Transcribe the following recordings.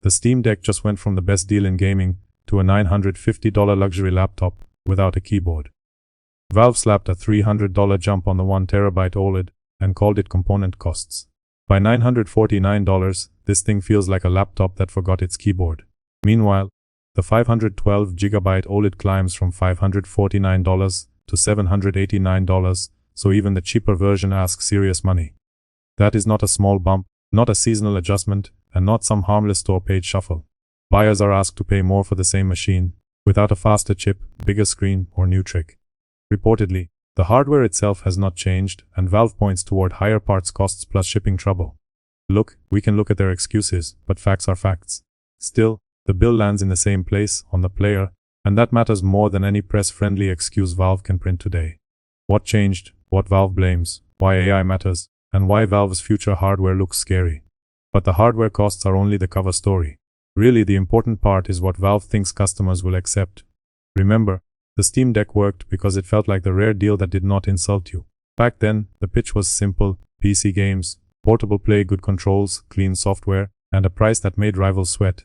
The Steam Deck just went from the best deal in gaming to a $950 luxury laptop without a keyboard. Valve slapped a $300 jump on the 1TB OLED and called it component costs. By $949, this thing feels like a laptop that forgot its keyboard. Meanwhile, the 512GB OLED climbs from $549 to $789, so even the cheaper version asks serious money. That is not a small bump, not a seasonal adjustment, and not some harmless store-page shuffle. Buyers are asked to pay more for the same machine, without a faster chip, bigger screen, or new trick. Reportedly, the hardware itself has not changed, and Valve points toward higher parts costs plus shipping trouble. Look, we can look at their excuses, but facts are facts. Still, the bill lands in the same place, on the player, and that matters more than any press-friendly excuse Valve can print today. What changed, what Valve blames, why AI matters, and why Valve's future hardware looks scary. But the hardware costs are only the cover story. Really, the important part is what Valve thinks customers will accept. Remember, the Steam Deck worked because it felt like the rare deal that did not insult you. Back then, the pitch was simple: PC games, portable play, good controls, clean software, and a price that made rivals sweat.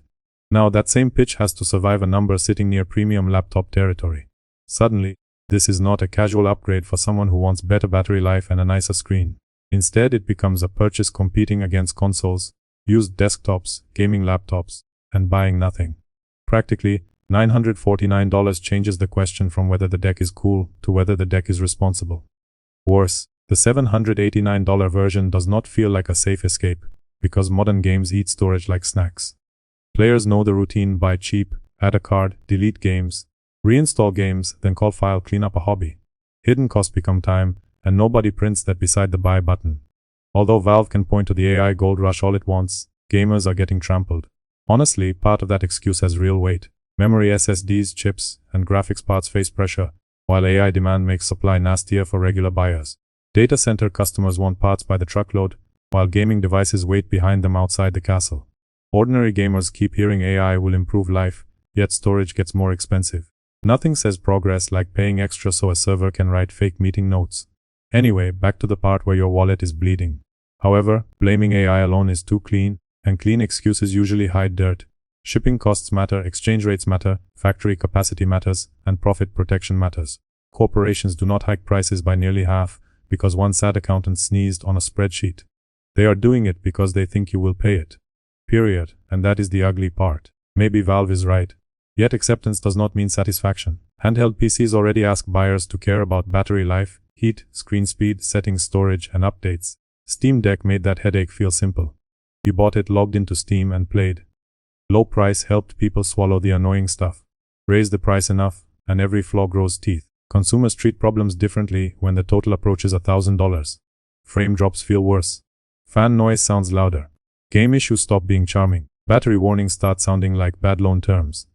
Now that same pitch has to survive a number sitting near premium laptop territory. Suddenly, this is not a casual upgrade for someone who wants better battery life and a nicer screen. Instead, it becomes a purchase competing against consoles, used desktops, gaming laptops, and buying nothing. Practically, $949 changes the question from whether the deck is cool to whether the deck is responsible. Worse, the $789 version does not feel like a safe escape, because modern games eat storage like snacks. Players know the routine: buy cheap, add a card, delete games, reinstall games, then call file cleanup a hobby. Hidden costs become time, and nobody prints that beside the buy button. Although Valve can point to the AI gold rush all it wants, gamers are getting trampled. Honestly, part of that excuse has real weight. Memory SSDs, chips, and graphics parts face pressure, while AI demand makes supply nastier for regular buyers. Data center customers want parts by the truckload, while gaming devices wait behind them outside the castle. Ordinary gamers keep hearing AI will improve life, yet storage gets more expensive. Nothing says progress like paying extra so a server can write fake meeting notes. Anyway, back to the part where your wallet is bleeding. However, blaming AI alone is too clean, and clean excuses usually hide dirt. Shipping costs matter, exchange rates matter, factory capacity matters, and profit protection matters. Corporations do not hike prices by nearly half because one sad accountant sneezed on a spreadsheet. They are doing it because they think you will pay it. Period. And that is the ugly part. Maybe Valve is right. Yet acceptance does not mean satisfaction. Handheld PCs already ask buyers to care about battery life, heat, screen speed, settings, storage, and updates. Steam Deck made that headache feel simple. You bought it, logged into Steam, and played. Low price helped people swallow the annoying stuff. Raise the price enough, and every flaw grows teeth. Consumers treat problems differently when the total approaches $1,000. Frame drops feel worse. Fan noise sounds louder. Game issues stop being charming. Battery warnings start sounding like bad loan terms.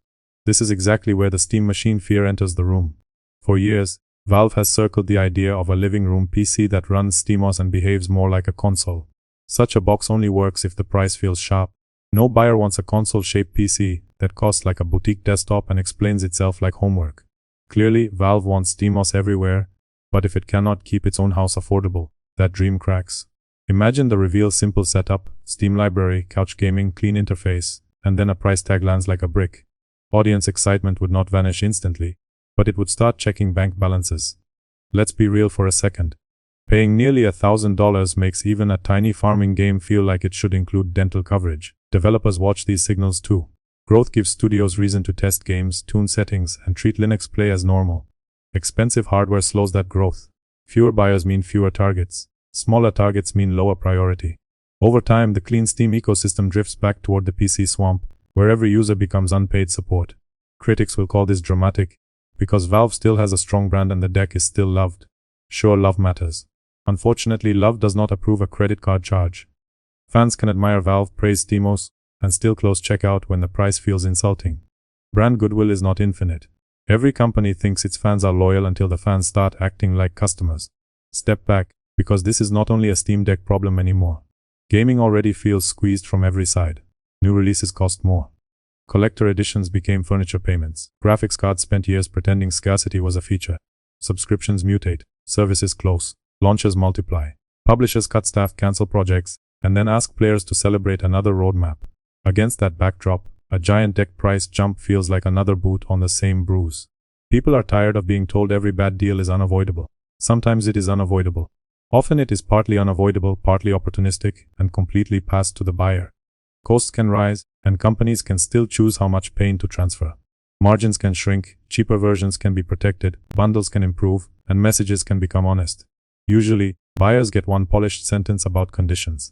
This is exactly where the Steam machine fear enters the room. For years, Valve has circled the idea of a living room PC that runs SteamOS and behaves more like a console. Such a box only works if the price feels sharp. No buyer wants a console-shaped PC that costs like a boutique desktop and explains itself like homework. Clearly, Valve wants SteamOS everywhere, but if it cannot keep its own house affordable, that dream cracks. Imagine the reveal: simple setup, Steam library, couch gaming, clean interface, and then a price tag lands like a brick. Audience excitement would not vanish instantly, but it would start checking bank balances. Let's be real for a second. Paying nearly $1,000 makes even a tiny farming game feel like it should include dental coverage. Developers watch these signals too. Growth gives studios reason to test games, tune settings, and treat Linux play as normal. Expensive hardware slows that growth. Fewer buyers mean fewer targets. Smaller targets mean lower priority. Over time, the clean Steam ecosystem drifts back toward the PC swamp, where every user becomes unpaid support. Critics will call this dramatic, because Valve still has a strong brand and the deck is still loved. Sure, love matters. Unfortunately, love does not approve a credit card charge. Fans can admire Valve, praise SteamOS, and still close checkout when the price feels insulting. Brand goodwill is not infinite. Every company thinks its fans are loyal until the fans start acting like customers. Step back, because this is not only a Steam Deck problem anymore. Gaming already feels squeezed from every side. New releases cost more. Collector editions became furniture payments. Graphics cards spent years pretending scarcity was a feature. Subscriptions mutate. Services close. Launches multiply. Publishers cut staff, cancel projects, and then ask players to celebrate another roadmap. Against that backdrop, a giant deck price jump feels like another boot on the same bruise. People are tired of being told every bad deal is unavoidable. Sometimes it is unavoidable. Often it is partly unavoidable, partly opportunistic, and completely passed to the buyer. Costs can rise, and companies can still choose how much pain to transfer. Margins can shrink, cheaper versions can be protected, bundles can improve, and messages can become honest. Usually, buyers get one polished sentence about conditions.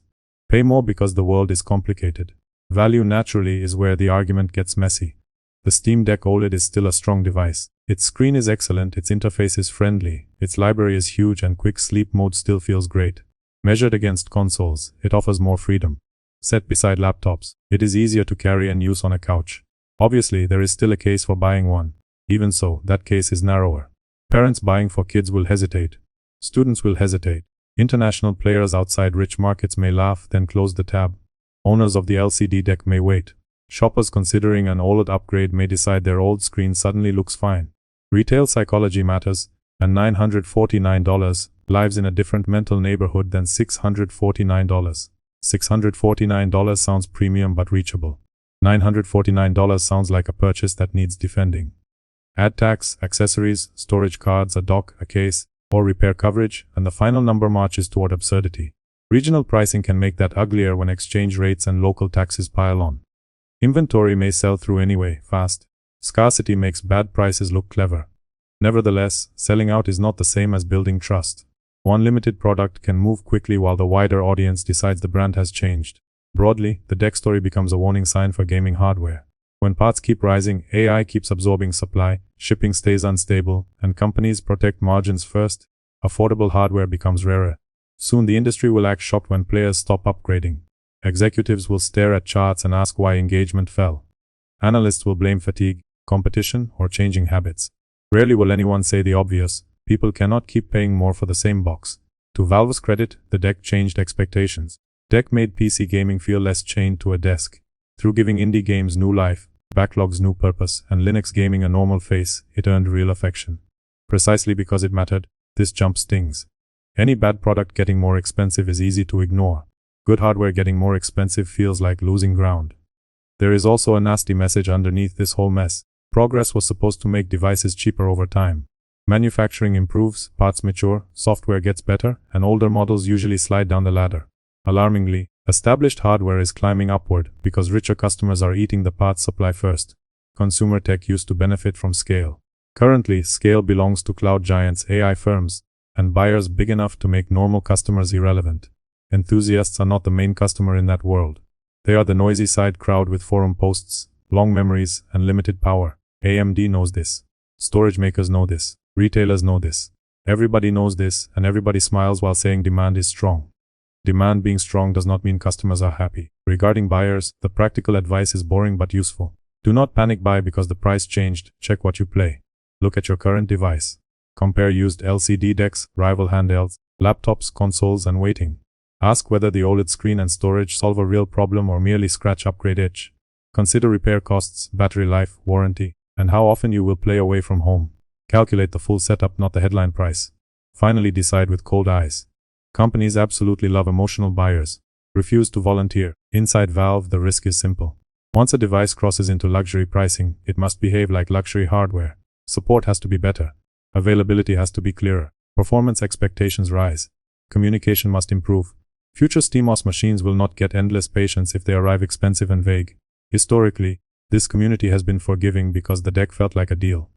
Pay more because the world is complicated. Value naturally is where the argument gets messy. The Steam Deck OLED is still a strong device. Its screen is excellent, its interface is friendly, its library is huge, and quick sleep mode still feels great. Measured against consoles, it offers more freedom. Set beside laptops, it is easier to carry and use on a couch. Obviously, there is still a case for buying one. Even so, that case is narrower. Parents buying for kids will hesitate. Students will hesitate. International players outside rich markets may laugh, then close the tab. Owners of the LCD deck may wait. Shoppers considering an OLED upgrade may decide their old screen suddenly looks fine. Retail psychology matters, and $949 lives in a different mental neighborhood than $649. $649 sounds premium but reachable. $949 sounds like a purchase that needs defending. Add tax, accessories, storage cards, a dock, a case, or repair coverage, and the final number marches toward absurdity. Regional pricing can make that uglier when exchange rates and local taxes pile on. Inventory may sell through anyway, fast. Scarcity makes bad prices look clever. Nevertheless, selling out is not the same as building trust. One limited product can move quickly while the wider audience decides the brand has changed. Broadly, the deck story becomes a warning sign for gaming hardware. When parts keep rising, AI keeps absorbing supply, shipping stays unstable, and companies protect margins first, affordable hardware becomes rarer. Soon the industry will act shocked when players stop upgrading. Executives will stare at charts and ask why engagement fell. Analysts will blame fatigue, competition, or changing habits. Rarely will anyone say the obvious: people cannot keep paying more for the same box. To Valve's credit, the deck changed expectations. Deck made PC gaming feel less chained to a desk. Through giving indie games new life, backlogs new purpose, and Linux gaming a normal face, it earned real affection. Precisely because it mattered, this jump stings. Any bad product getting more expensive is easy to ignore. Good hardware getting more expensive feels like losing ground. There is also a nasty message underneath this whole mess. Progress was supposed to make devices cheaper over time. Manufacturing improves, parts mature, software gets better, and older models usually slide down the ladder. Alarmingly, established hardware is climbing upward because richer customers are eating the parts supply first. Consumer tech used to benefit from scale. Currently, scale belongs to cloud giants, AI firms, and buyers big enough to make normal customers irrelevant. Enthusiasts are not the main customer in that world. They are the noisy side crowd with forum posts, long memories, and limited power. AMD knows this. Storage makers know this. Retailers know this. Everybody knows this, and everybody smiles while saying demand is strong. Demand being strong does not mean customers are happy. Regarding buyers, the practical advice is boring but useful. Do not panic buy because the price changed. Check what you play. Look at your current device. Compare used LCD decks, rival handhelds, laptops, consoles, and waiting. Ask whether the OLED screen and storage solve a real problem or merely scratch upgrade itch. Consider repair costs, battery life, warranty, and how often you will play away from home. Calculate the full setup, not the headline price. Finally, decide with cold eyes. Companies absolutely love emotional buyers. Refuse to volunteer. Inside Valve, the risk is simple. Once a device crosses into luxury pricing, it must behave like luxury hardware. Support has to be better. Availability has to be clearer. Performance expectations rise. Communication must improve. Future SteamOS machines will not get endless patience if they arrive expensive and vague. Historically, this community has been forgiving because the deck felt like a deal.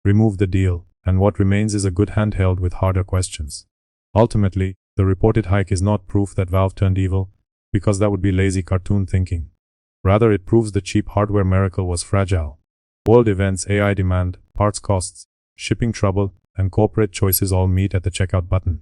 Remove the deal, and what remains is a good handheld with harder questions. Ultimately, the reported hike is not proof that Valve turned evil, because that would be lazy cartoon thinking. Rather, it proves the cheap hardware miracle was fragile. World events, AI demand, parts costs, shipping trouble, and corporate choices all meet at the checkout button.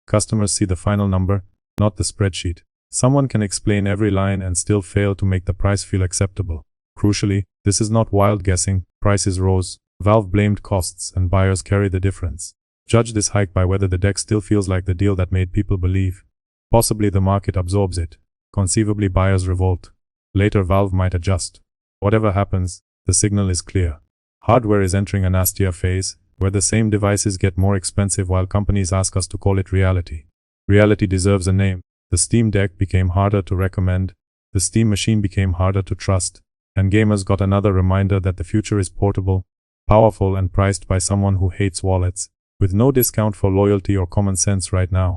Customers see the final number, not the spreadsheet. Someone can explain every line and still fail to make the price feel acceptable. Crucially, this is not wild guessing. Prices rose, Valve blamed costs, and buyers carry the difference. Judge this hike by whether the deck still feels like the deal that made people believe. Possibly the market absorbs it. Conceivably buyers revolt. Later Valve might adjust. Whatever happens, the signal is clear. Hardware is entering a nastier phase, where the same devices get more expensive while companies ask us to call it reality. Reality deserves a name. The Steam Deck became harder to recommend, the Steam machine became harder to trust, and gamers got another reminder that the future is portable, powerful, and priced by someone who hates wallets, with no discount for loyalty or common sense right now.